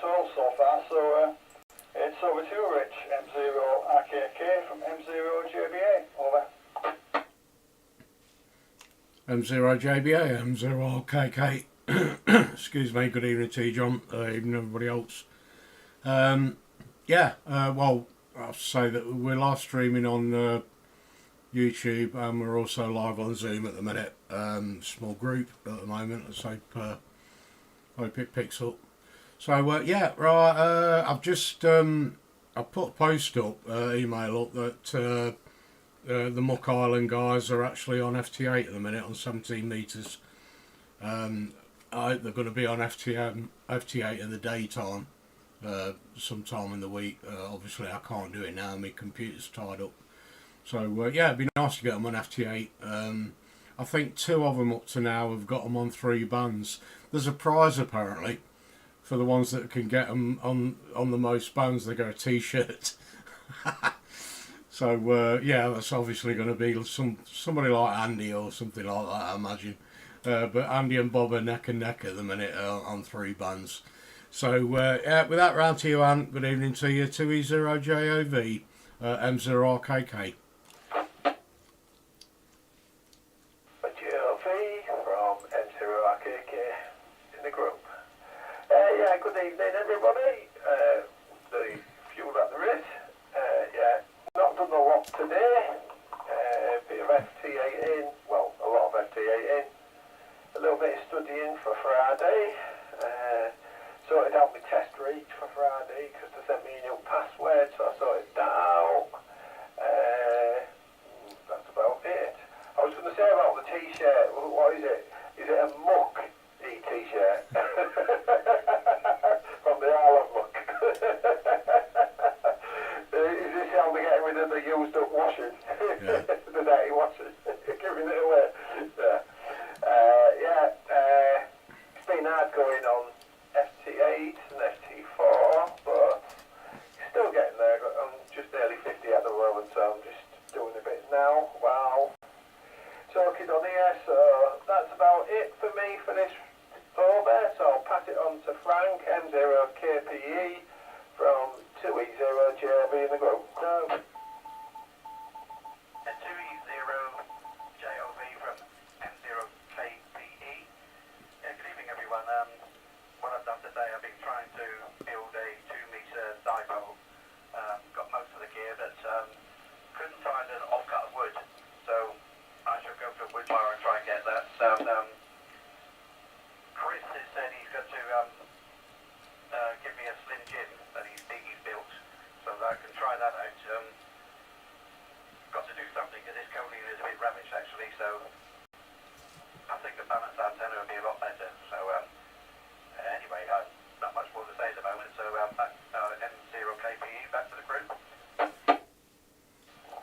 all so far, so it's over to you, Rich. M0RKK from M0JBA, over. M0JBA, M0RKK. Excuse me, good evening to you, John, evening everybody else. Well, I have to say that we're live streaming on YouTube, and we're also live on Zoom at the minute. Small group at the moment, let's hope it picks up. So I've just I put a post up, email up that the Muck Island guys are actually on FT8 at the minute on 17 metres. I hope they're going to be on FT8 in the daytime, sometime in the week. Obviously I can't do it now, my computer's tied up. So it'd be nice to get them on FT8. I think 2 of them up to now have got them on 3 bands. There's a prize apparently for the ones that can get them on the most bands. They get a t-shirt. So that's obviously going to be somebody like Andy or something like that, I imagine. But Andy and Bob are neck and neck at the minute on 3 bands. So with that, round to you, Ant. Good evening to you. 2E0JOV, M0RKK. Good evening, everybody. The few that there is. Not done a lot today. Bit of FT8 in, well, a lot of FT8 in. A little bit of studying for Friday. Sorted out my test reach for Friday because they sent me a new password, so I sorted that out. That's about it. I was going to say about the t-shirt. What is it? Is it a Muck t-shirt? From the Isle of Muck. Is this how they're getting rid of the used up washing? Yeah. The dirty washing? Giving it away. It's been hard going on FT8 and FT4, but still getting there. I'm just nearly 50 at the moment, so I'm just doing a bit now. Wow. Talking on here, so that's about it for me for this over. So I'll pass it on to Frank, M0KPE from 2E0JB in the group. No. 2E0JOV from M0KPE. Good evening, everyone. What I've done today, I've been trying to build a 2-metre dipole. Got most of the gear, but couldn't find an offcut of wood. So I shall go to a wood bar and try and get that. Chris has said he's got to give me a slim jib that he's built, so that I can try that out. Got to do something because this coaling is a bit ravaged actually, so I think the balanced antenna would be a lot better. So anyway, not much more to say at the moment, so back M0KPE, back to the group.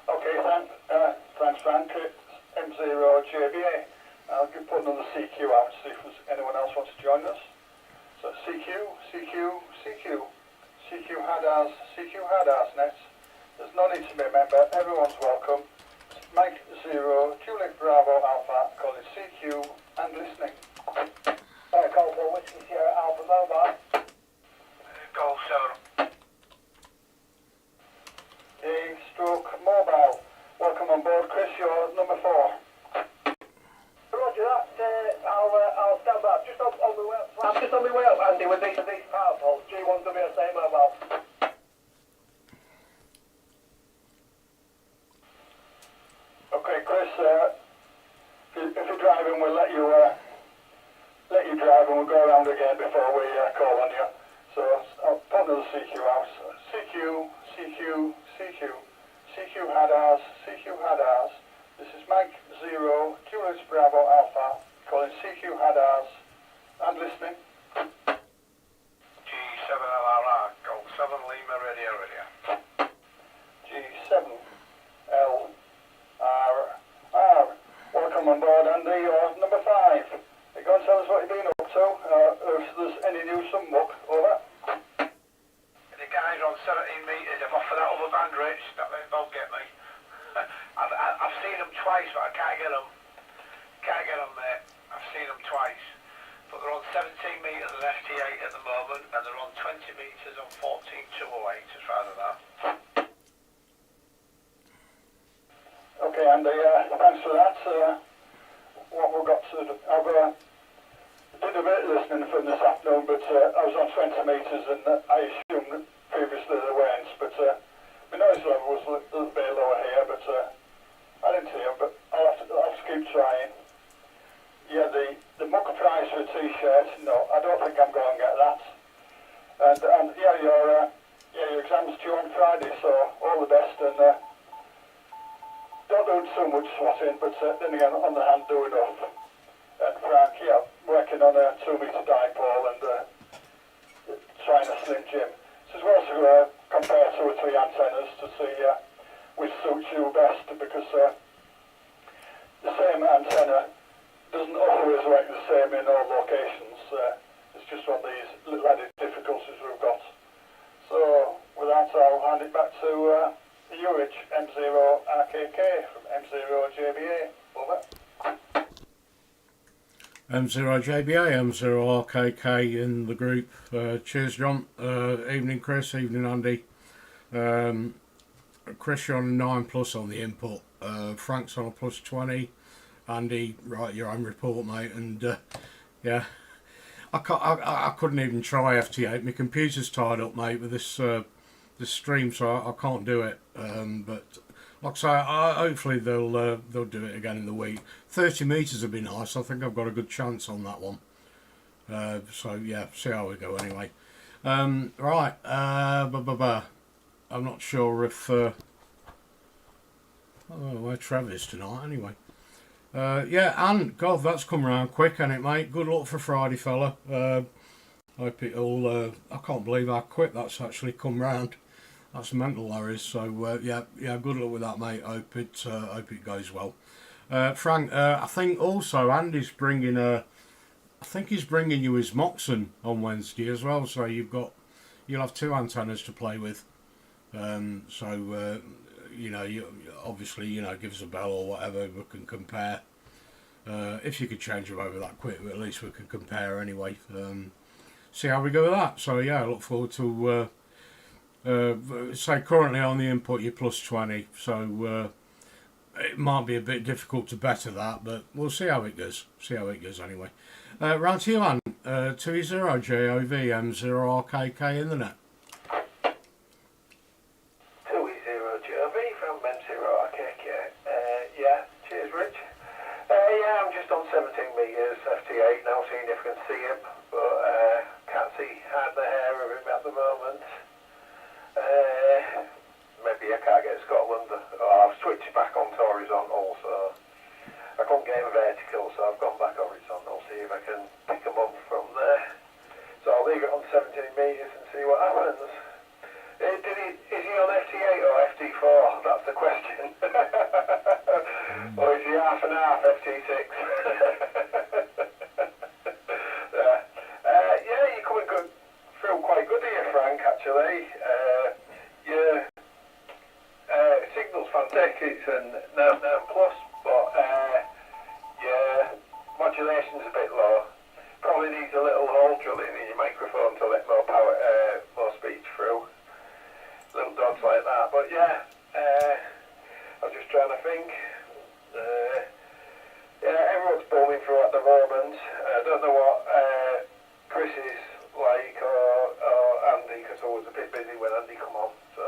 Okay, thanks Frank. M0JBA. I'll put another CQ out to see if anyone else wants to join us. So CQ HADARS nets. There's no need to be a member, everyone's welcome. Mike 0, Juliet Bravo Alpha, calling CQ and listening. Golf 4 Whiskey Sierra Alpha Mobile. Golf 7. Dave Stroke Mobile. Welcome on board, Chris, you're number 4. Roger that, I'll stand back. I'm just on my way up, Andy, with these power poles. G1WSA mobile. Okay, Chris, if you're driving, we'll let you drive and we'll go around again before we call on you. So I'll put another CQ out. CQ HADARS. This is Mike 0, Julius Bravo Alpha, calling CQ HADARS and listening. G7LRR, Golf 7 Lima Radio. G7LRR. Welcome on board, Andy. You're number 5. You go and tell us what you've been up to, if there's any news from Muck. Over. The guys on 17 metres, I'm off for that other band, Rich. That they both get me. I've seen them twice, but I can't get them. Can't get them, mate. I've seen them twice. But they're on 17 metres and FT8 at the moment, and they're on 20 metres on 14.208 as far as that. Okay, Andy, thanks for that. What we've got to do, I've did a bit of listening from this afternoon, but I was on 20 metres and I assumed previously there weren't, but my noise level was a little bit lower here, but I didn't hear, but I'll have to keep trying. Yeah, the mucker price for a t-shirt, no, I don't think I'm going to get that. And yeah, your exam's due on Friday, so all the best, and don't do too much swatting, but then again, on the hand, do enough. And Frank, yeah, working on a 2-metre dipole and trying a Slim Jim. So as well to compare 2 or 3 antennas to see which suits you best, because the same antenna doesn't always work the same in all locations. It's just one of these little added difficulties we've got. So with that, I'll hand it back to Urich, M0RKK from M0JBA. Over. M0JBA, M0RKK in the group. Cheers, John. Evening, Chris. Evening, Andy. Chris, you're on a 9+ on the input. Frank's on a +20. Andy, write your own report, mate. And yeah, I couldn't even try FT8. My computer's tied up, mate, with this stream, so I can't do it. But like I say, hopefully they'll do it again in the week. 30 metres would be nice. I think I've got a good chance on that one. So yeah, see how we go anyway. Right, I'm not sure if I don't know where Trev is tonight anyway. Yeah, and God, that's come around quick, hasn't it, mate? Good luck for Friday, fella. Hope it all. I can't believe how quick that's actually come round. That's mental, Larry. So yeah, good luck with that, mate. Hope it goes well. Frank, I think also Andy's bringing I think he's bringing you his Moxon on Wednesday as well. So you'll have 2 antennas to play with. So you obviously give us a bell or whatever. We can compare. If you could change them over that quick, at least we can compare anyway. See how we go with that. So yeah, I look forward to. Say currently on the input you're +20, so it might be a bit difficult to better that, but we'll see how it goes. Anyway. Round to you, man. 2E0JOV M0RKK in the net. 2E0JOV from M0RKK. Yeah, cheers, Rich. Yeah, I'm just on 17 metres, FT8 now, seeing if I can see him, but can't see half the hair of him at the moment. Maybe I can't get Scotland. I've switched back onto horizontal, so I couldn't get him vertical, so I've gone back horizontal, see if I can pick him up from there. So I'll leave it on 17 metres and see what happens. Is he on FT8 or FT4? That's the question. Or is he half and half FT6? Yeah, you're coming good. Feel quite good here, Frank, actually. Your signal's fantastic, and 9+, but your modulation's a bit low. Probably needs a little hole drilling in your microphone to let more power, more speech through. Little dogs like that, but yeah, I was just trying to think. Yeah, everyone's booming through at the moment. I don't know what Chris is like or Andy, because I was a bit busy when Andy come on. So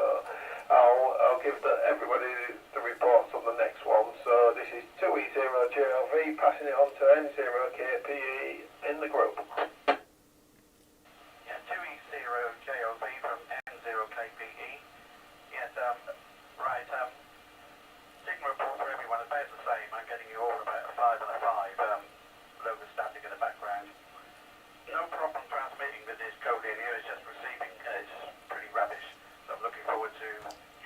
I'll give everybody the reports on the next one. So this is 2E0JLV passing it on to M0KPE in the group. Yeah, 2E0JLV from M0KPE. Yes, right, signal report for everyone is about the same. I'm getting you all about a 5 and a 5, low static in the background. No problem transmitting with this code in here, it's just receiving. It's pretty rubbish. So I'm looking forward to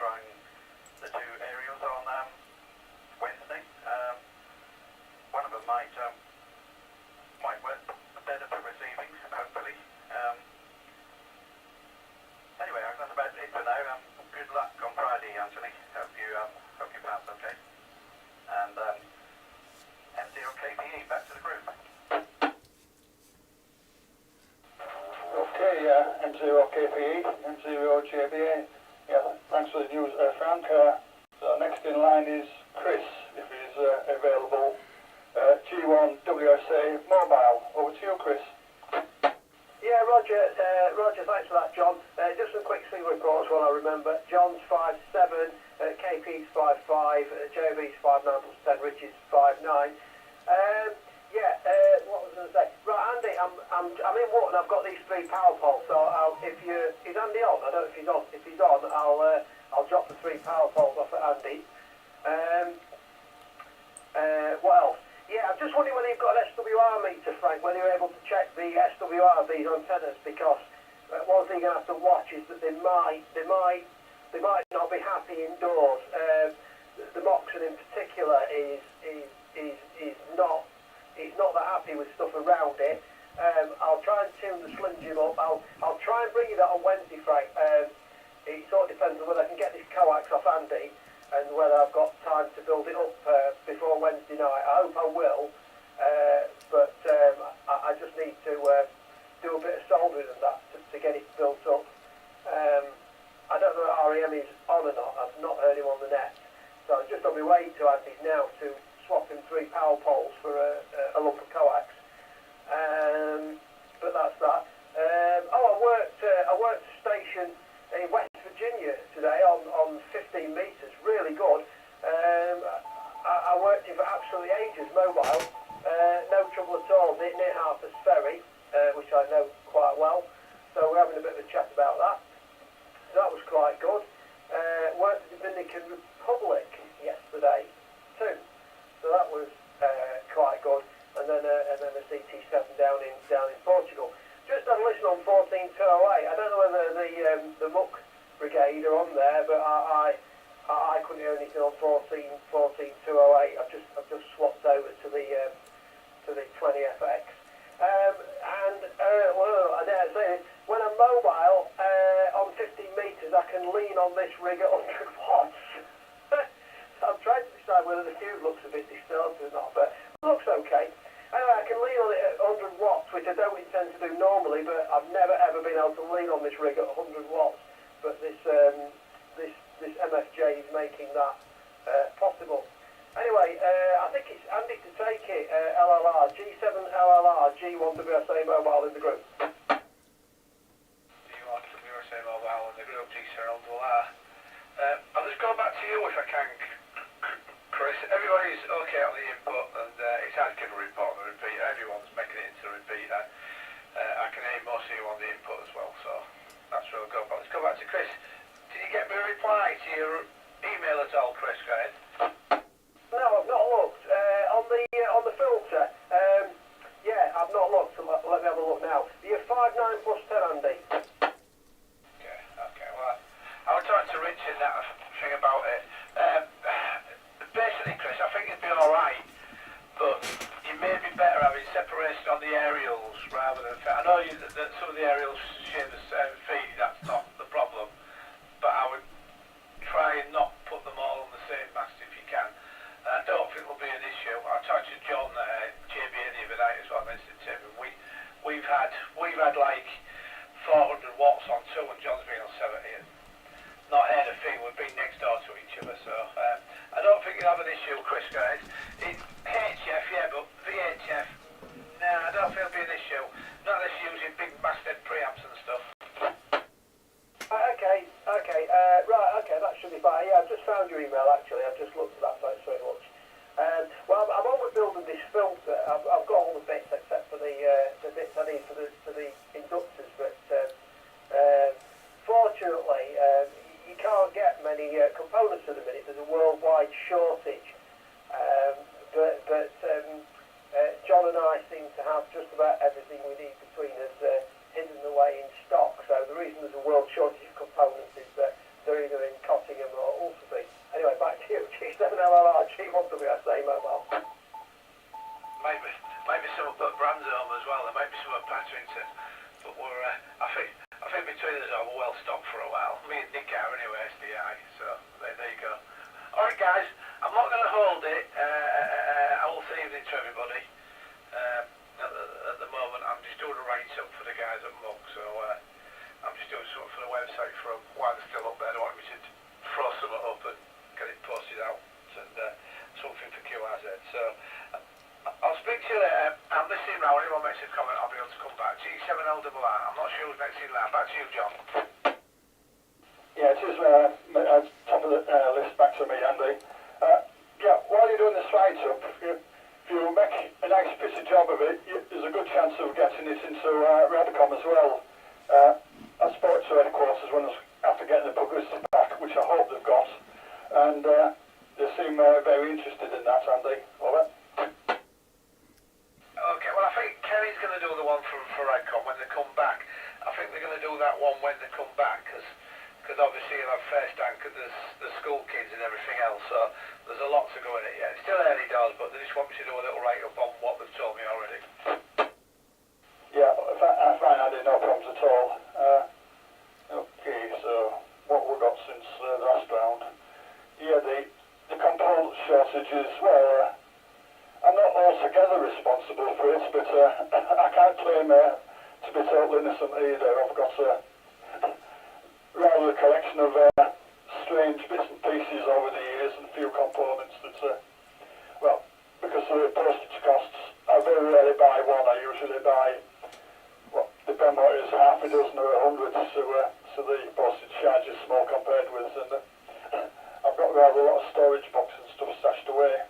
trying the 2 aerials on Wednesday. One of them might M0KPE, M0JBA. Yeah, thanks for the news, Frank. So next in line is Chris, if he's available. G1WSA Mobile. Over to you, Chris. Yeah, Roger, thanks for that, John. Just some quick single reports while I remember. John's 5'7", KP's 5'5", JB's 5'9 plus 10, Richard's 5'9". What was I going to say? Right, Andy, I'm in Wharton. I've got these 3 power poles. So is Andy on? I don't know if he's on. If he's on, I'll drop the 3 power poles off at Andy. What else? Yeah, I'm just wondering whether you've got an SWR meter, Frank, whether you're able to check the SWR of these antennas, because one thing you're going to have to watch is that they might not be happy indoors. The Moxon in particular is not that happy with stuff around it. I'll try and tune the Slim Jim up. I'll try and bring you that on Wednesday, Frank. It sort of depends on whether I can get this coax off Andy and whether I've got time to build it up before Wednesday night. I hope I will, but I just need to do a bit of soldering and that to get it built up. I don't know if REM is on or not. I've not heard him on the net. So I'm just on my way to Andy's now to swap him 3 power poles for a lump of coax. But that's that. I worked a station in West Virginia today on 15 metres, really good. I worked it for absolutely ages, mobile, no trouble at all, near Harper's Ferry, which I know quite well, so we're having a bit of a chat about that. So that was quite good. Worked the Dominican Republic yesterday too, so that was quite good, and then a CT7 down in Portugal. Just had a listen on 14208. I don't know whether the Muck Brigade are on there, but I couldn't hear anything on 14208. I've just swapped over to the 20FX. I dare say this, when I'm mobile on 15 metres, I can lean on this rig at 100 watts. So I'm trying to decide whether the fuse looks a bit distorted or not, but it looks okay. Anyway, I can lean on it at 100 watts, which I don't intend to do normally, but I've never ever been able to lean on this rig at 100 watts. But this MFJ is making that possible. Anyway, I think it's Andy to take it. LLR, G7 LLR, G1WSA Mobile in the group. G1WSA Mobile in the group, G7 LLR. I'll just go back to you if I can, Chris. Everybody's okay on the input, and it's hard to give a report on the repeater. Everyone's making it into the repeater. I can hear most of you on the input as well, so that's where we'll go. But let's go back to Chris. Did you get me a reply to your email at all, Chris? Go ahead. No, I've not looked. On the filter, I've not looked. So let me have a look now. You're 5'9 plus 10, Andy. Okay. Well, I was talking to Rich in that thing about it. Basically, Chris, I think it'd be all right, but you may be better having separation on the aerials rather than. I know that some of the aerials share the same feed. That's not the problem, but I would try and not put them all on the same mast if you can. I don't think it'll be an issue. I talked to John JBA the other night as well. Mentioned to him. We've had like 400 watts on 2, and John's been on 70. And not heard a thing. We've been next door to each other, so I don't think you'll have an issue, Chris, guys. It's HF, yeah, but VHF, nah, I don't think it'll be an issue. Not unless you're using big masthead preamps and stuff. Okay, that should be fine. Yeah, I've just found your email actually. I've just looked at that, thanks very much. Well, I'm on with building this filter. I've got all the bits except for the bits I need for the inductors, but fortunately, you can't get many components at the minute. There's a worldwide shortage. But John and I seem to have just about everything we need between us hidden away in stock. So the reason there's a world shortage of components is that they're either in Cottingham or Ulsterby. Anyway, back to you. G7LLR, G1WSA Mobile. Maybe some up at Brandsham as well. There might be some at Paddington. But I think between us all, we're well stocked for a while. Me and Nick are anyway, SDI. So there you go. All right, guys. I'm not going to hold it. I will say evening to everybody. At the moment, I'm just doing a write-up for the guys at Muck, so I'm back to you, John. Yeah, it is top of the list back to me, Andy. Yeah, while you're doing this write-up, if you make a nice piece of job of it, there's a good chance of getting it into Radcom as well. I spoke to headquarters when I was after getting the publicity back, which I hope they've got, and they seem very interested in that, Andy. Over. Okay, well I think Kerry's going to do the one for Radcom when they come back. I think they're going to do that one when they come back, because obviously you'll have first anchor, there's school kids and everything else, so there's a lot to go in it yet. It's still early doors, but they just want me to do a little write-up on what they've told me already. Yeah, I find I did no problems at all. Okay, so what we've got since the last round. Yeah, the component shortages, well, I'm not altogether responsible for it, but I can't claim to be totally innocent either. I've got rather a collection of strange bits and pieces over the years and a few components that, well, because of the postage costs, I very rarely buy one. I usually buy, well, depending on what it is, half a dozen or 100, so the postage charge is small compared with, and I've got rather a lot of storage boxes and stuff stashed away.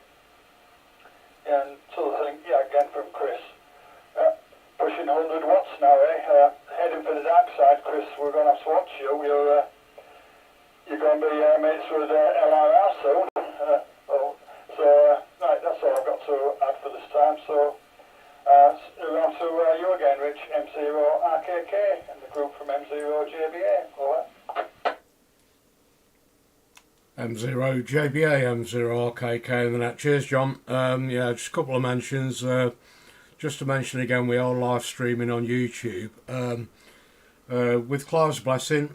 And so the thing, yeah, again from Chris, pushing 100 watts now, eh? Heading for the dark side, Chris. We're going to have to watch you. You're going to be mates with LRR soon. Right, that's all I've got to add for this time. So, around to you again, Rich, M0RKK, and the group from M0JBA. Over. M0JBA, M0RKK and the net. Cheers, John. Yeah, just a couple of mentions. Just to mention again, we are live streaming on YouTube. With Clive's blessing,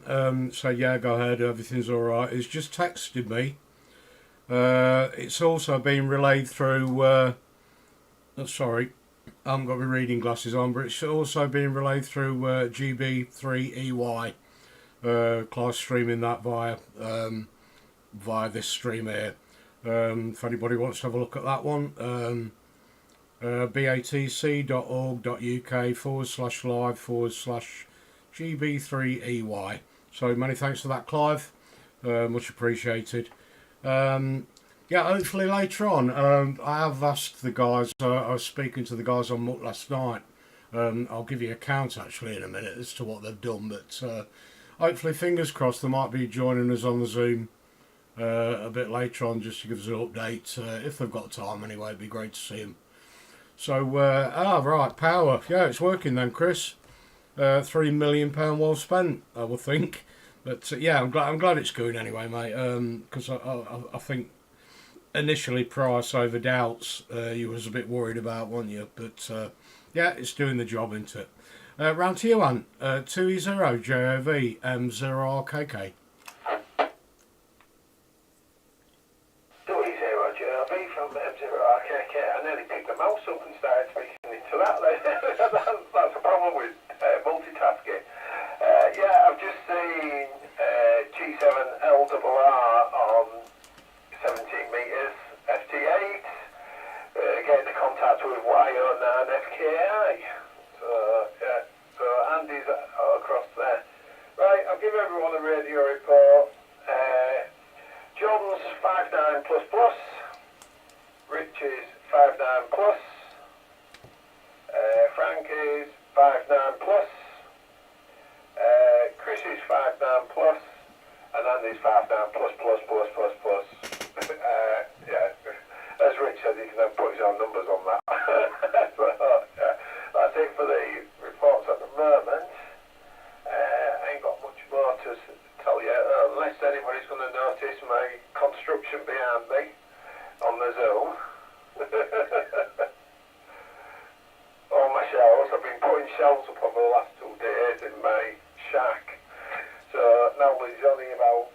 so yeah, go ahead, everything's alright. He's just texted me. It's also been relayed through, sorry, I haven't got my reading glasses on, but it's also been relayed through GB3EY. Clive's streaming that via this stream here. If anybody wants to have a look at that one, batc.org.uk/live/GB3EY. So many thanks for that, Clive. Much appreciated. Yeah, hopefully later on. I have asked the guys, I was speaking to the guys on Muck last night. I'll give you a count actually in a minute as to what they've done, but hopefully, fingers crossed, they might be joining us on the Zoom a bit later on just to give us an update. If they've got time anyway, it'd be great to see them. So, right, power. Yeah, it's working then, Chris. £3 million well spent, I would think. But yeah, I'm glad it's going anyway, mate. Because I think initially price over doubts, you was a bit worried about, weren't you? But yeah, it's doing the job, isn't it? Round to you, Ant. 2E0JOV M0RKK. 2E0JOV from M0RKK. I nearly picked the mouse up and started speaking into that. That's a problem with multitasking. Yeah, I've just seen G7LRR on 17 metres FT8. Getting in contact with YO9FKI. So, yeah. So Andy's across there. Right, I'll give everyone a radio report. John's 59++. Rich is 59+. Frank is 59+. Chris is 59+. And Andy's 59++++++. Yeah. As Rich said, he can then put his own numbers on that. But, yeah, that's it for the reports at the moment. I ain't got much more to tell you, unless anybody's going to notice my construction behind me on the Zoom. All my shelves, I've been putting shelves up over the last 2 days in my shack. So now there's only about,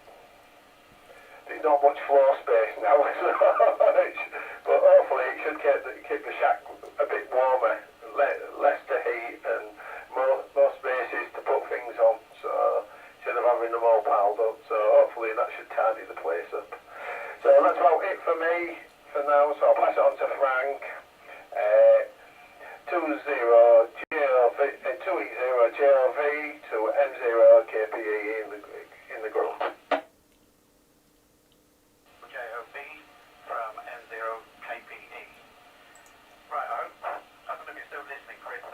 there's not much floor space now, but hopefully it should keep the shack a bit warmer, less to heat and more spaces to put things on, so instead of having them all piled up, so hopefully that should tidy the place up. So that's about it for me for now, so I'll pass it on to Frank. 20JOV 2E0JLV to M0KPE in the group. JOB from M0KPE. Right, I don't know if you're still listening, Chris.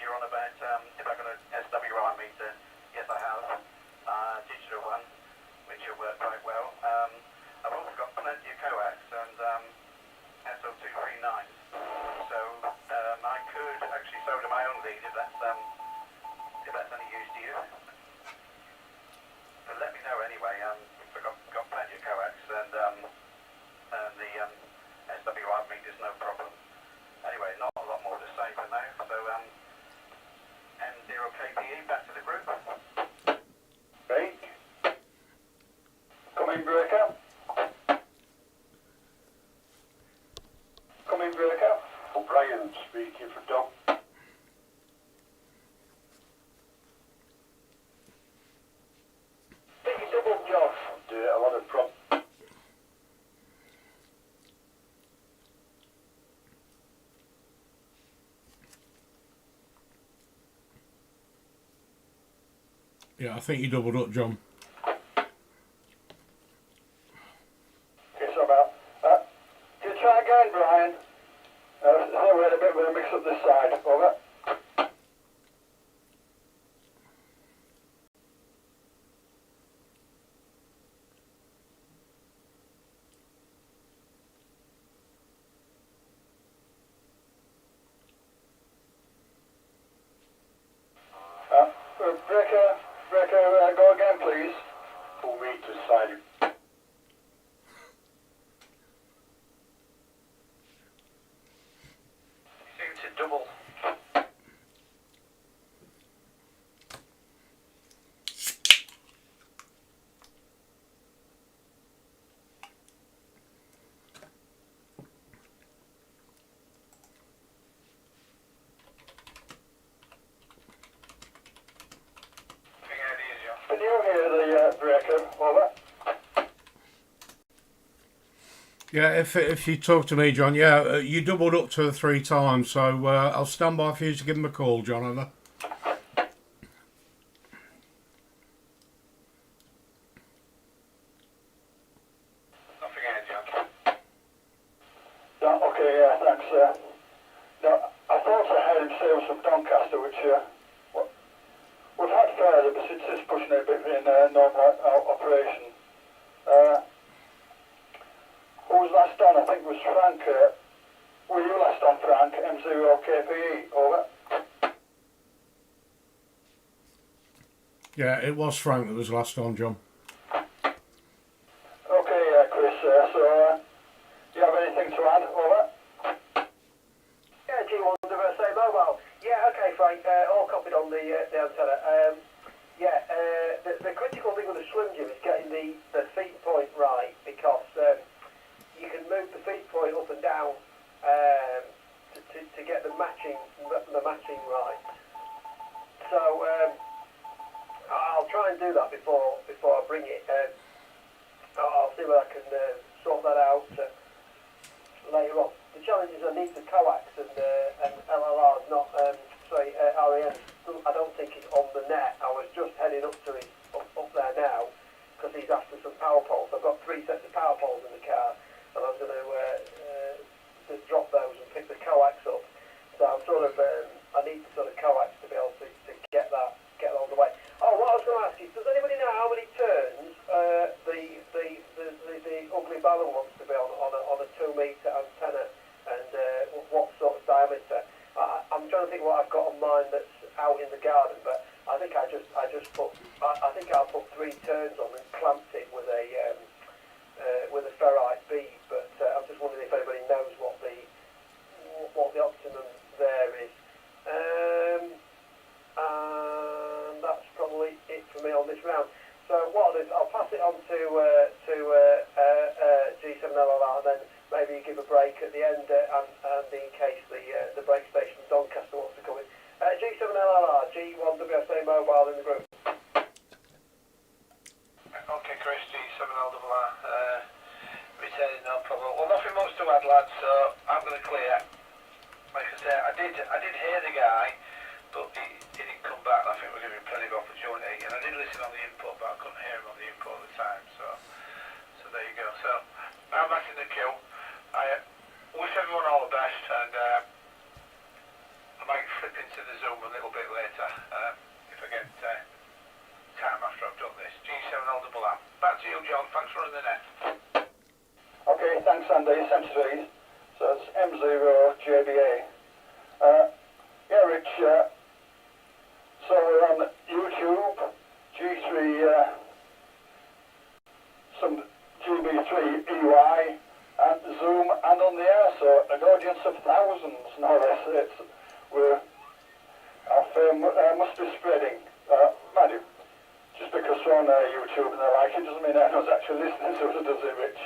You're on about if I've got a SWI meter. Yes, I have. Digital one, which will work quite well. I've also got plenty of coax and SO239. So I could actually solder my own lead if that's any use to you. But let me know anyway. We've got plenty of coax and the SWI meter's no problem. Anyway, not a lot more to say for now. So M0KPE back to the group. Break. Coming breaker. Coming breaker. O'Brien speaking for Dom. Big double job. Do a lot of prop. Yeah, I think you doubled up, John. Okay, so about. Can you try again, Brian? I think we had a bit of a mix up this side. Over. Breaker, go again, please. Full meter side. Seems to double. Can you hear the breaker? Over. Yeah, if you talk to me, John, yeah, you doubled up to 3 times, so I'll stand by for you to give him a call, John, over. Nothing here, John. No, okay, yeah, thanks. No, I thought I heard him say it was from Doncaster, which we've had further, but it's pushing it a bit in normal operation. Who was last on? I think it was Frank. Were you last on, Frank? M0KPE, over. Yeah, it was Frank that was last on, John. Okay, Chris, so you have anything to add, over? Yeah, G1USA Mobile. Yeah, okay, Frank. All copied on the antenna. The critical thing with the Slim Jim is getting the feed point right, because you can move the feed point up and down to get the matching right. So I'll try and do that before I bring it. I'll see whether I can sort that out later on. The challenge is I need the coax and LLRs, not REN. I don't think it's on the net. I was just heading up to it up there now, because he's asked for some power poles. I've got 3 sets of power poles in the car, and I'm going to drop those and pick the coax up. So I'm I need the sort of coax to be able to get that on the way. Oh, what I was going to ask you, does anybody know how many turns the ugly balloon wants to be on a 2 metre antenna, and what sort of diameter? I'm trying to think what I've got on mine that's out in the garden, but I think I I'll put 3 turns on and clamped it with a ferrite bead. But I'm just wondering if anybody knows what the optimum there is. And that's probably it for me on this round. So what I'll do is I'll pass it on to G7LLR, and then maybe give a break at the end, and in case the break station from Doncaster wants to come in. G7LLR, G1WSA Mobile in the group. Okay, Chris, G7LRR, returning, no problem. Well, nothing much to add, lads, so I'm going to clear. Like I said, I did hear the guy, opportunity, and I did listen on the input, but I couldn't hear him on the input at the time, so there you go. So I'm back in the queue. I wish everyone all the best, and I might flip into the Zoom a little bit later if I get time after I've done this. G7LAM. Back to you, John. Thanks for running the net. Okay, thanks Andy, M3. So it's M0JBA. Yeah, Rich, so we're on YouTube, G3, some GB3EY, and Zoom, and on the air, so an audience of thousands now. Our fame must be spreading. Mind you, just because we're on YouTube and they like it doesn't mean anyone's actually listening to us, does it, Rich?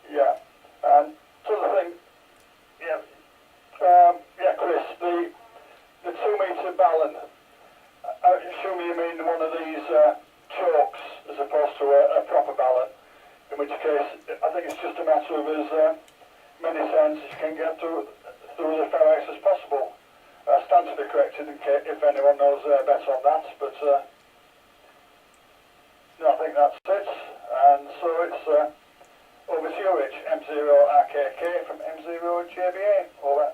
Yeah. And so the thing, yeah, Chris, the 2-metre ballon, I assume you mean one of these chokes as opposed to a proper ballon, in which case I think it's just a matter of as many sounds as you can get through as far as possible. I stand to be corrected in case, if anyone knows better on that, but no, I think that's it. And so it's over to you, Rich. M0RKK from M0JBA. Over.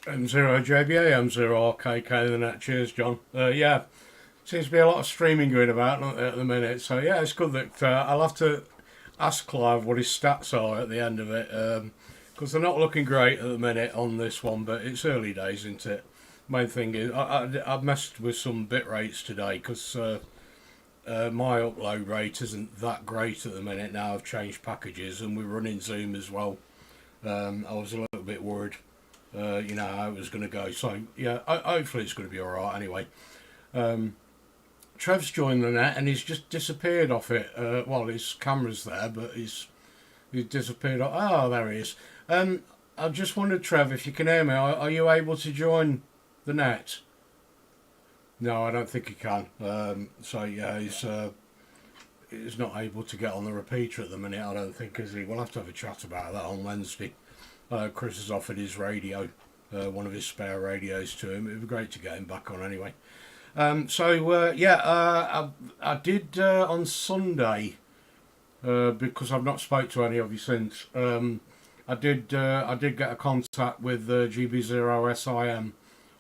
M0JBA, M0RKK, the net. Cheers, John. Yeah, seems to be a lot of streaming going about at the minute. So yeah, it's good that I'll have to ask Clive what his stats are at the end of it, because they're not looking great at the minute on this one, but it's early days, isn't it? Main thing is I've messed with some bit rates today because my upload rate isn't that great at the minute. Now I've changed packages and we're running Zoom as well. I was a little bit worried, how it was going to go. So yeah, hopefully it's going to be all right. Anyway, Trev's joined the net and he's just disappeared off it. Well, his camera's there, but he's disappeared. Oh, there he is. I just wondered, Trev, if you can hear me, are you able to join the net? No, I don't think he can. So yeah, he's not able to get on the repeater at the minute, I don't think, is he? We'll have to have a chat about that on Wednesday. Chris has offered his radio, one of his spare radios to him. It would be great to get him back on anyway. I did on Sunday, because I've not spoke to any of you since. I did get a contact with GB3HS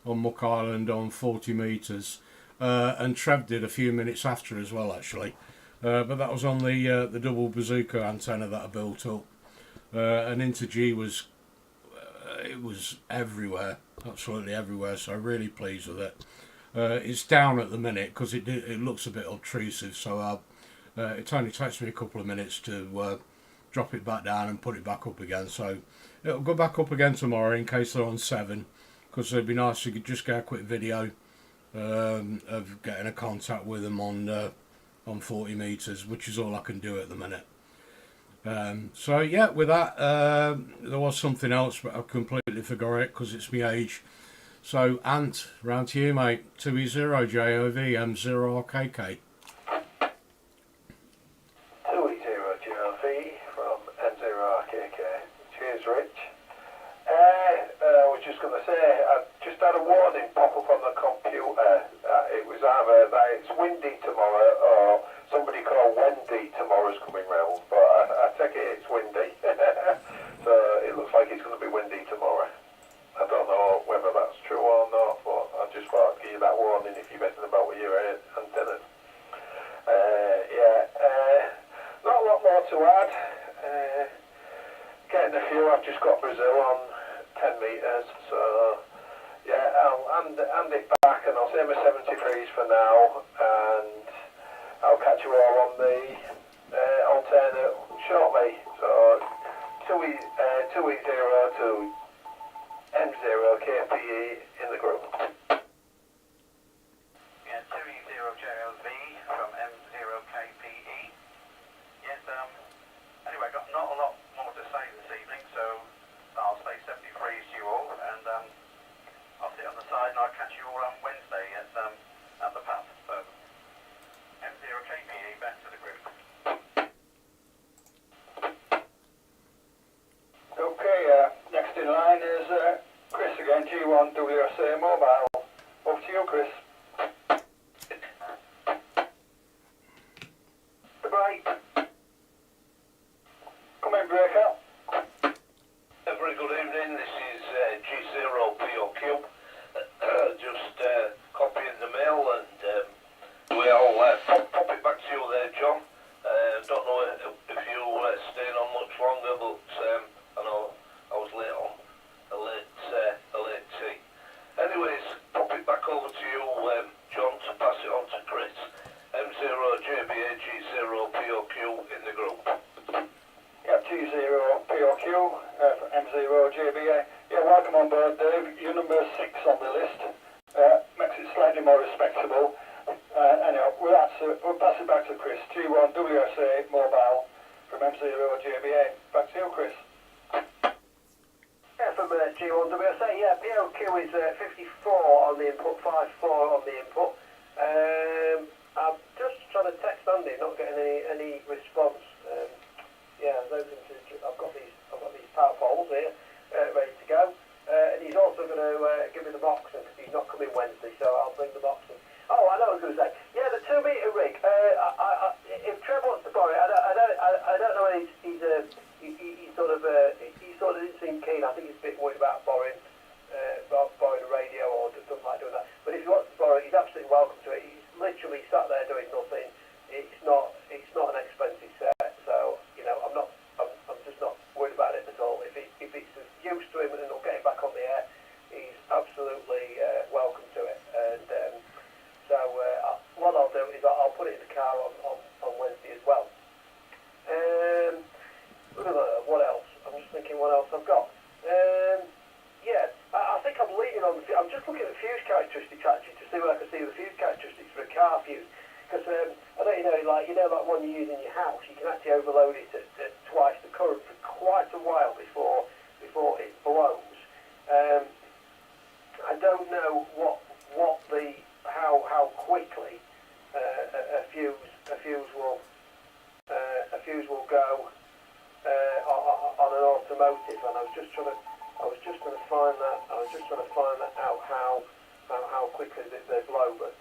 on Muck Island on 40 metres, and Trev did a few minutes after as well, actually. But that was on the double bazooka antenna that I built up, and InterG was everywhere, absolutely everywhere. So I'm really pleased with it. It's down at the minute because it looks a bit obtrusive, so it only takes me a couple of minutes to drop it back down and put it back up again. So it'll go back up again tomorrow in case they're on 7, because it'd be nice to just get a quick video of getting a contact with them on 40 metres, which is all I can do at the minute. So yeah, with that, there was something else, but I completely forgot it because it's my age. So Ant, round to you, mate. 2E0JOV M0RKK. 2E0JOV from M0RKK. Cheers, Rich. I was just going to say, I just had a warning pop up on the computer. It was either that it's windy tomorrow or somebody called Wendy tomorrow's coming round, but I take it it's windy. So it looks like it's going to be windy tomorrow. I don't know whether that's true or not, but I just thought I'd give you that warning if you're messing about with your antennas. Not a lot more to add. Getting a few. I've just got Brazil on 10 metres, so yeah, I'll hand it back and I'll say my 73s for now, and I'll catch you all on the alternate shortly. So 2E0 to M0KPE in the group. Yeah, 2E0JLV from M0KPE. Yes, anyway, got not a lot more to say this evening, so I'll say 73s to you all, and I'll sit on the side and I'll catch you all on Wednesday at the pub. So, M0KPE, back to the group. you, Chris. The break. Come in, Breaker. A very good evening. This is G0POQ. Just copying the mail and we'll pop it back to you there, John. Don't know if you're staying on much longer, but I know I was late on a late tea. Anyways, pop it back over to you, John, to pass it on to Chris. M0JBA G0POQ in the group. Yeah, G0POQ for M0JBA. Yeah, welcome on board, Dave. You're number 6 on the list. Makes it slightly more respectable. Anyhow, we'll pass it back to Chris. G1WSA Mobile from M0JBA. Back to you, Chris. Yeah, from G1WSA, yeah, POQ is 54 on the input, 54 on the input. I'm just trying to text Andy, not getting any response. Yeah, I've got these power poles here, ready to go. And he's also going to give me the boxing because he's not coming Wednesday, so I'll bring the boxing. Oh, I know what I was going to say. Yeah, the 2 metre rig. If Trev wants to borrow it, I don't know. He sort of didn't seem keen. I think he's a bit worried about borrowing a radio or something like doing that. But if he wants to borrow it, he's absolutely welcome to it. He's literally sat there doing nothing. It's not an expensive set, so you know I'm just not worried about it at all. If it's of use to him and it'll get him back on the air, he's absolutely welcome to it. And so what I'll do is I'll put it in the car on Wednesday as well. What else? I'm just thinking what else I've got. Yeah, I think I'm leaning on I'm just looking at the fuse characteristics actually to see what I can see the fuse characteristics for a car fuse. Because I don't like one you use in your house, you can actually overload it at twice the current for quite a while before it blows. I don't know how quickly a fuse will go on an automotive, and I was just trying to find that out how quickly they blow, but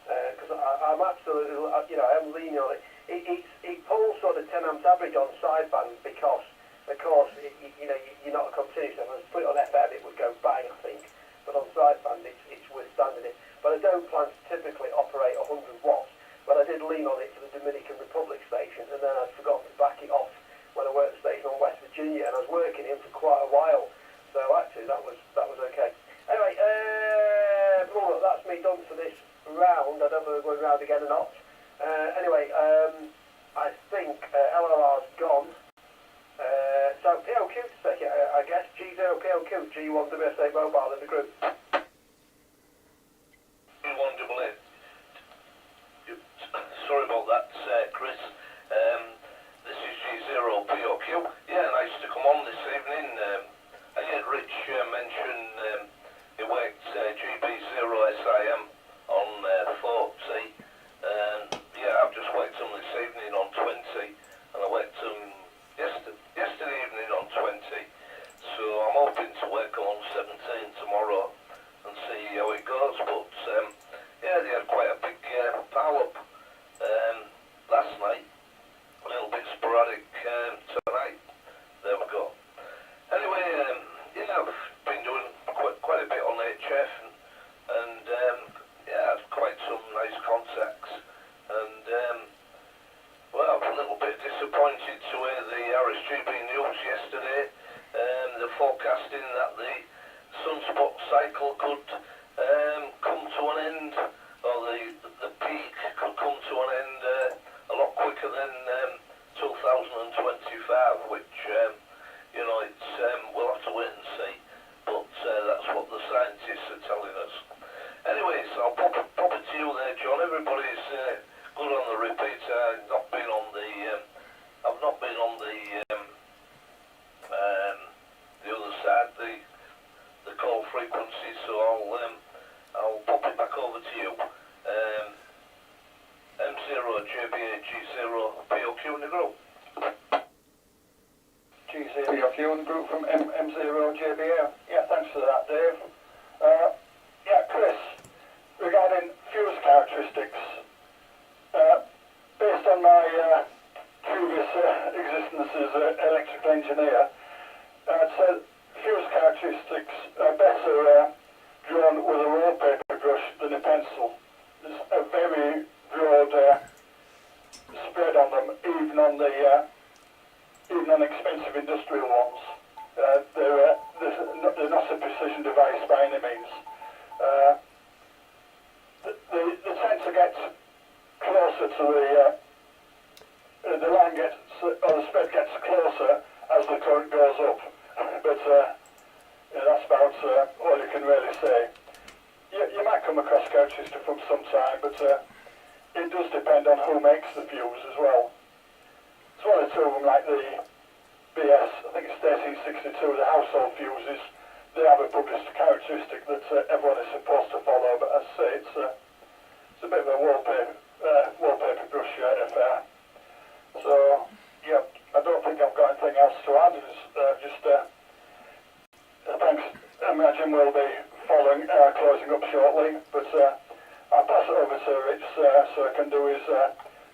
because I'm absolutely, I'm leaning on it. It pulls sort of 10 amps average on sideband because you're not a continuous. If I was to put it on FM, it would go bang, I think. But on sideband, it's withstanding it. But I don't plan to typically operate 100 watts. But I did lean on it for the Dominican Republic station, and then I'd forgotten to back it off when I worked the station on West Virginia, and I was working in for quite a while. So actually, that was okay. Anyway, well, that's me done for this round. I don't know if we're going round again or not. Anyway, I think LLR's gone. So POQ to take it, I guess. G0POQ, G1WSA Mobile in the group. G1AA. Sorry about that, Chris. This is G0POQ. Yeah, nice to come on this evening. I heard Rich mention he worked GB3SIM on 40. Yeah, I've just worked them this evening on 20, and I worked them yesterday evening on 20. So I'm hoping to work on 17 tomorrow and see how it goes. But yeah, they had quite a big power up last night. A little bit sporadic tonight. There we go. Anyway, yeah, I've been doing quite a bit on HF and yeah, I've quite some nice contacts. And well, I'm a little bit disappointed to hear the RSGB news yesterday. They're forecasting that the sunspot cycle could come to an end, or the peak could come to an end a lot quicker than 2025, which it's we'll have to wait and see. But that's what the scientists are telling us. Anyways, I'll pop it to you there, John. Everybody's good on the repeat. I've not been on the other side, the call frequency. So I'll pop it back over to you. M0JBA G0POQ in the group. G0POQ in the group from M0JBA. Yeah, thanks for that, Dave. Yeah, Chris. regarding fuse characteristics, based on my previous existence as an electrical engineer, I'd say fuse characteristics are better drawn with a wallpaper brush than a pencil. There's a very broad spread on them, even on expensive industrial ones. They're not a precision device by any means. They tend to get closer to the line gets, or the spread gets closer as the current goes up. But that's about all you can really say. You might come across characteristics from some time, but it does depend on who makes the fuse as well. It's one or two of them, like the BS, I think it's 1362, the household fuses. They have a published characteristic that everyone is supposed to follow, but as I say, it's a bit of a wallpaper brush affair. So, yeah, I don't think I've got anything else to add. It's thanks. I imagine we'll be closing up shortly, but I'll pass it over to Rich so he can do his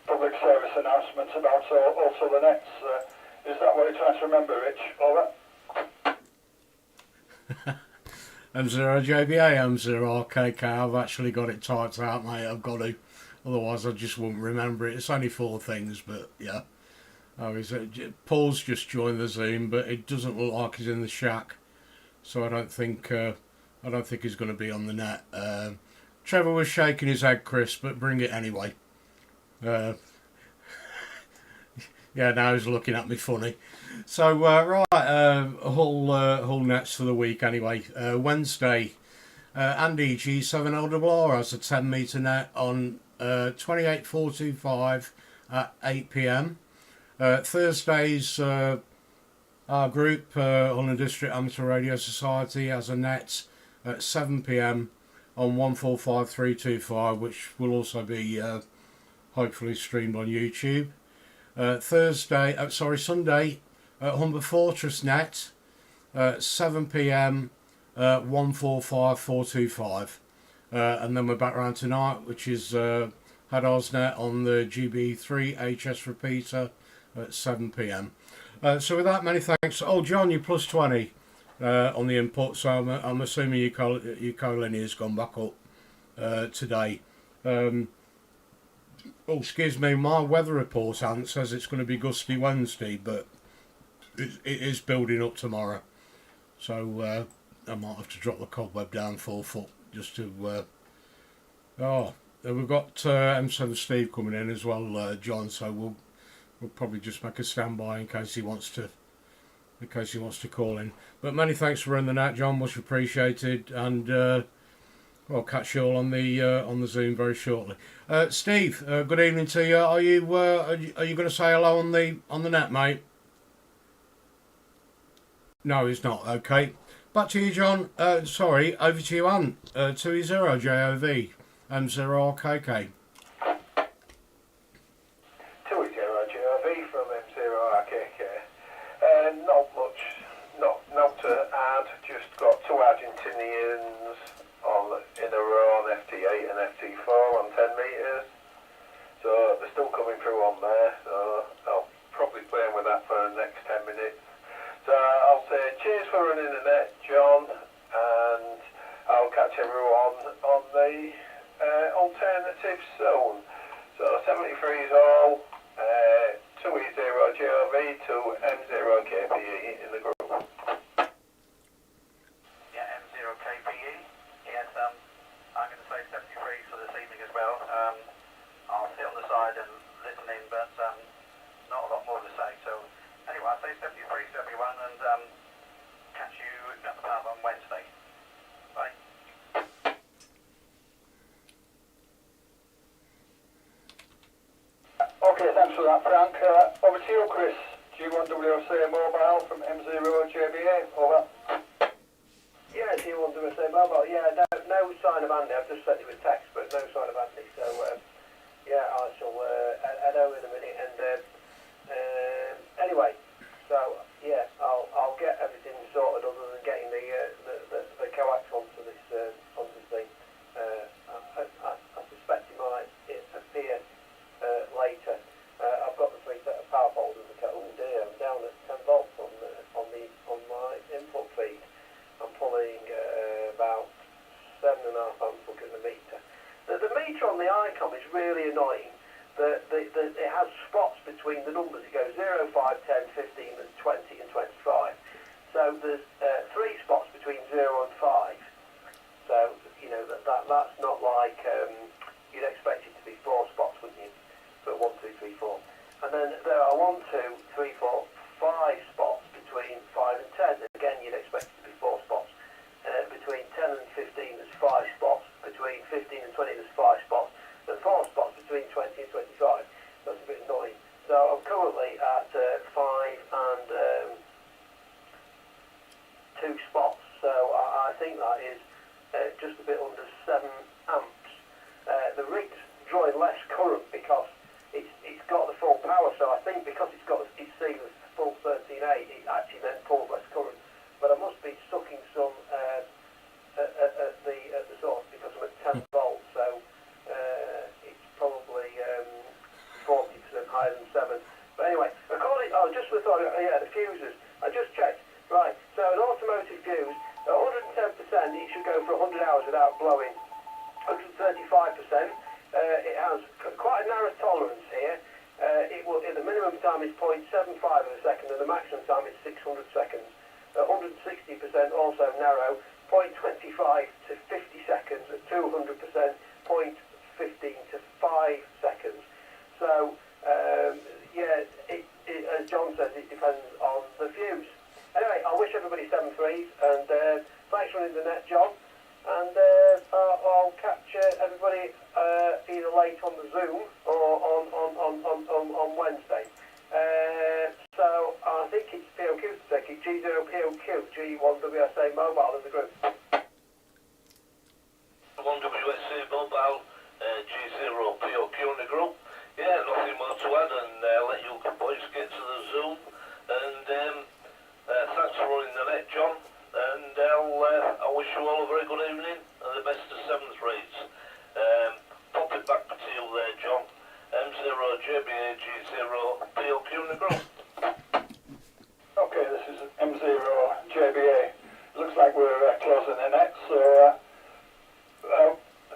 public service announcement about also the nets. Is that what you're trying to remember, Rich? Over. M0JBA, M0RKK, I've actually got it typed out, mate. I've got to, otherwise I just wouldn't remember it. It's only 4 things, but yeah. Paul's just joined the Zoom, but it doesn't look like he's in the shack, so I don't think he's going to be on the net. Trevor was shaking his head, Chris, but bring it anyway. Yeah, now he's looking at me funny. So, Hull nets for the week anyway. Wednesday, Andy G7LRR has a 10 metre net on 28425 at 8 p.m. Thursdays, our group, Hull District Amateur Radio Society, has a net at 7 p.m. on 145325, which will also be hopefully streamed on YouTube. Sunday, Humber Fortress net, 7 p.m. 145425, and then we're back around tonight, which is HADARS net on the GB3HS repeater at 7 p.m. So with that, many thanks. Oh, John, you plus 20 on the input, so I'm assuming your collinear has gone back up today. Oh, excuse me, my weather report says it's going to be gusty Wednesday, but it is building up tomorrow. So I might have to drop the cobweb down 4 foot just to... we've got M7 Steve coming in as well, John, so we'll probably just make a standby in case he wants to call in. But many thanks for running the net, John, much appreciated, and I'll catch you all on the Zoom very shortly. Steve, good evening to you. Are you going to say hello on the net, mate? No, he's not. Okay. Back to you, John. Sorry, over to you, Ann. 2E0JOV M0RKK. 2E0JOV from M0RKK. Not much, not to add. Just got 2 Argentinians in a row on FT8 and FT4 on 10 metres. So they're still coming through on there. So I'll probably play with that for the next 10 minutes. So I'll say cheers for running the net, John, and I'll catch everyone on the alternative zone. So 73 is all, 2E0JOV to M0KPE in the group. Yeah, M0KPE. Yes, I'm going to say 73 for this evening as well. I'll sit on the side and listen in, but not a lot more to say. So anyway, I'll say 73 to everyone, and catch you at the pub on Wednesday. Bye. Okay, thanks for that, Frank. Over to you, Chris. G1WSA Mobile from M0JBA. Over. Yeah, G1WSA Mobile. Yeah, no sign of Andy. I've just sent him a text, but no sign of Andy. So, yeah, I shall head over in a minute. And anyway, so yeah, I'll get everything sorted other than getting the coax onto this thing. the icon is really annoying. It has spots between the numbers. It goes 0, 5, 10, 15, and 20 and 25. So there's 3 spots between 0 and 5. So, you know, that's not like, you'd expect it to be 4 spots, wouldn't you? But 1, 2, 3, 4. And then there are 1, 2, 3, 4, 5 spots between 5 and 10. Again, you'd expect it to be 4 spots. Between 10 and 15, there's 5 spots. Between 15 and 20, there's 5 spots. And 4 spots between 20 and 25. That's a bit annoying. So I'm currently at 5 and 2 spots. So I think that is just a bit under 7 amps. The rig's drawing less current because it's got the full power. So I think because it's seen as full 13.8, it actually then pulls less current. But I must be sucking some at the source because I'm at 10 volts. So it's probably 40% higher than 7. But anyway, just the thought, the fuses. I just checked. Right, so an automotive fuse, at 110%, it should go for 100 hours without blowing. 135%, it has quite a narrow tolerance here. The minimum time is 0.75 of a second, and the maximum time is 600 seconds. At 160%, also narrow, 0.25 to 50 seconds. At 200%, 0.15 to 5 seconds. So, as John says, it depends on the fuse. Anyway, I wish everybody 7 threes, and thanks for running the net, John. And I'll catch everybody either late on the Zoom or on Wednesday. So I think it's POQ to take it. G0POQ, G1WSA mobile in the group. 1WSA mobile, G0POQ in the group. Yeah, nothing more to add, and let you boys get to the Zoom. And thanks for running the net, John. And I wish you all a very good evening and the best of 7th rates. Pop it back to you there, John. M0JBA G0POQ in the group. Okay, this is M0JBA. Looks like we're closing the net, so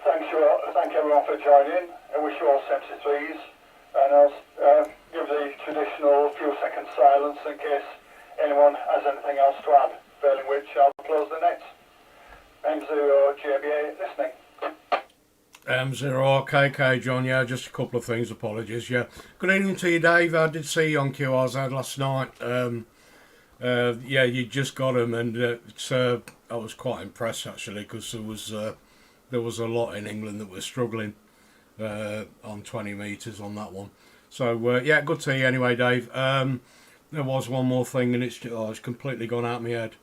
thank everyone for joining. I wish you all 73s, and I'll give the traditional few second silence in case anyone has anything else to add, failing which I'll close the net. M0JBA listening. M0RKK, John, yeah, just a couple of things, apologies, yeah. Good evening to you, Dave. I did see you on QR's ad last night. Yeah, you just got him, and I was quite impressed, actually, because there was a lot in England that were struggling on 20 metres on that one. So, yeah, good to you anyway, Dave. There was one more thing, and it's completely gone out of my head.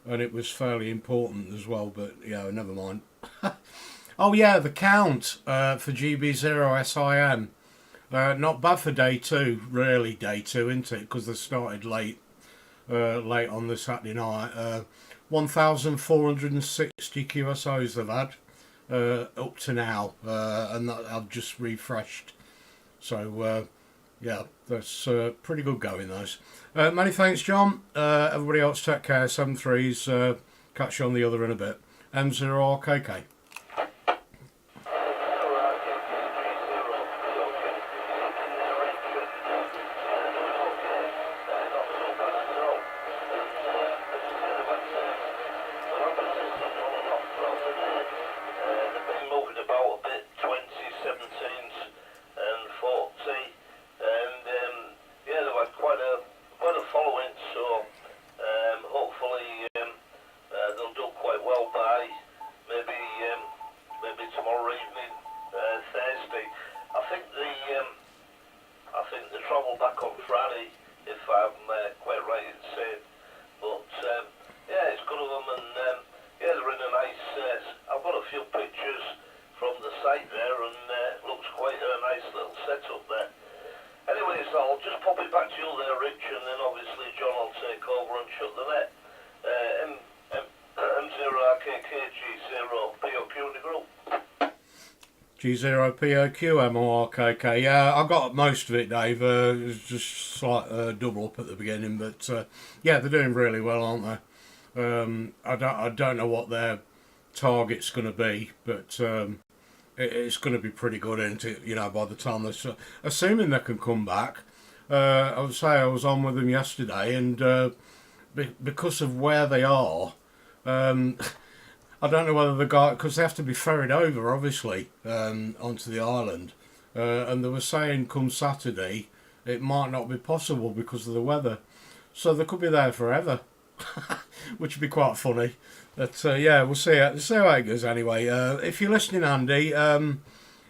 And it was fairly important as well, but, yeah, never mind. Oh, yeah, the count for GB3HS. Not bad for day 2, really day 2, isn't it? Because they started late on the Saturday night. 1,460 QSOs they've had up to now, and that I've just refreshed. So, yeah, that's pretty good going, those. Many thanks, John. Everybody else, take care. 7 threes. Catch you on the other in a bit. M0RKK. G0POQ MORKK. Yeah, I got most of it, Dave. It was just slight double up at the beginning, but yeah, they're doing really well, aren't they? I don't know what their target's going to be, but it's going to be pretty good, isn't it? You know, by the time they're assuming they can come back. I would say I was on with them yesterday, and because of where they are, I don't know whether the guy, because they have to be ferried over, obviously, onto the island, and they were saying come Saturday it might not be possible because of the weather, so they could be there forever, which would be quite funny. But yeah, we'll see how it goes anyway. If you're listening, Andy,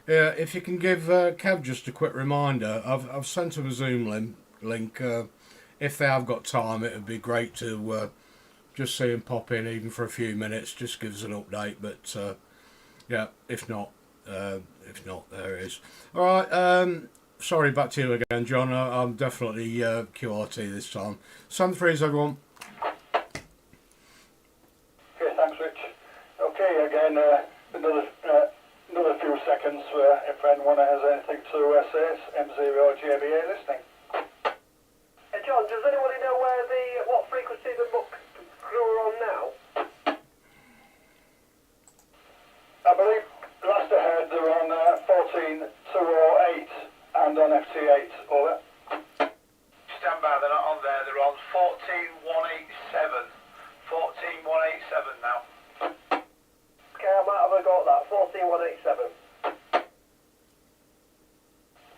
if you can give Kev just a quick reminder, I've sent him a Zoom link. If they have got time, it would be great to just see him pop in, even for a few minutes, just give us an update. But yeah, if not, there it is. All right. Sorry, back to you again, John. I'm definitely QRT this time. Sam 3s, everyone. Okay, thanks, Rich. Okay, again, another few seconds if anyone has anything to say. M0JBA listening. Hey John, does anybody know what frequency the book crew are on now? I believe last I heard they're on 14208 and on FT8. Over. Stand by, they're not on there, they're on 14187. 14187 now. Okay, I might have got that. 14187.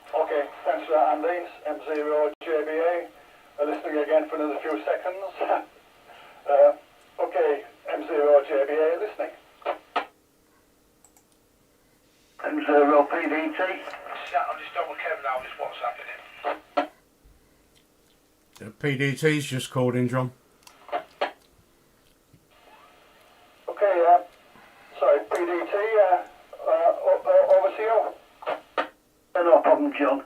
Okay, thanks for that, Andy. M0JBA. Listening again for another few seconds. Okay, M0JBA listening. M0PDT. I'm just on with Kevin now, just what's happening. PDT's just called in, John. Okay, sorry, PDT, over to you. No problem, John.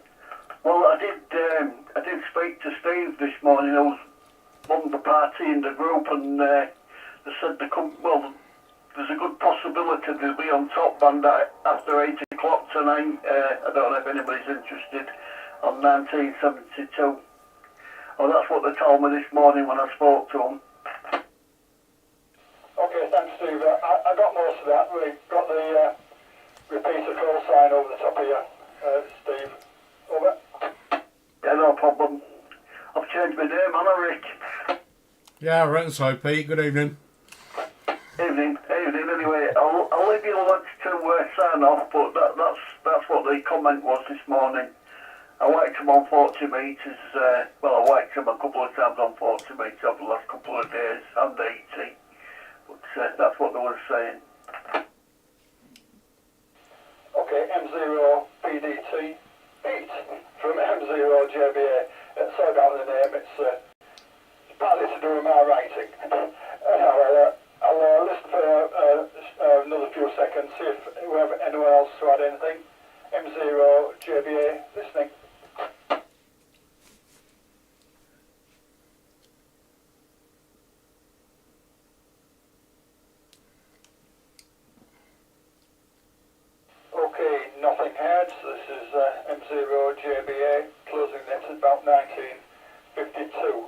Well, I did speak to Steve this morning. I was on the party in the group, and they said there's a good possibility they'll be on top band after 8 o'clock tonight. I don't know if anybody's interested on 1972. Oh, that's what they told me this morning when I spoke to them. Okay, thanks, Steve. I got most of that. We got the repeater call sign over the top of you, Steve. Over. Yeah, no problem. I've changed my name, haven't I, Rick? Yeah, I reckon so, Pete. Good evening. Evening. Anyway, I'll leave you lads to sign off, but that's what the comment was this morning. I whacked him on 40 metres. I whacked him a couple of times on 40 metres over the last couple of days, and 80. But that's what they were saying. Okay, M0PDT, Pete from M0JBA. Sorry about the name, it's partly to do with my writing. Anyhow, I'll listen for another few seconds, see if we have anyone else to add anything. M0JBA listening. Okay, nothing heard. So this is M0JBA closing net at about 1952.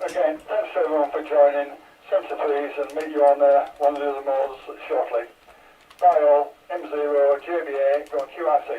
Again, thanks to everyone for joining. 73s and meet you on one of the other modes shortly. Bye all. M0JBA going QRT.